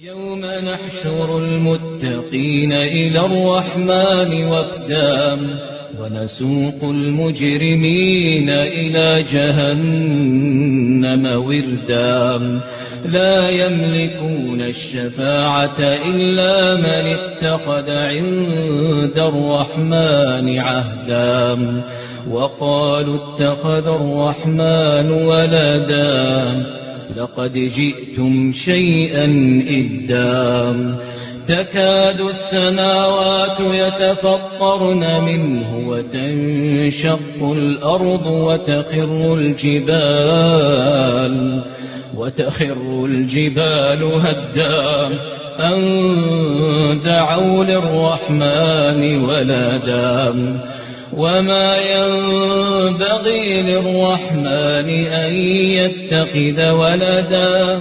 يوم نحشر المتقين إلى الرحمن وفدا ونسوق المجرمين إلى جهنم وردا لا يملكون الشفاعة إلا من اتخذ عند الرحمن عهدا وقالوا اتخذ الرحمن ولدا لقد جئتم شيئا إدا تكاد السماوات يتفطرن منه وتنشق الأرض وتخر الجبال هدا أن دعوا للرحمن ولدا وما ينبغي للرحمن أن يتخذ ولدا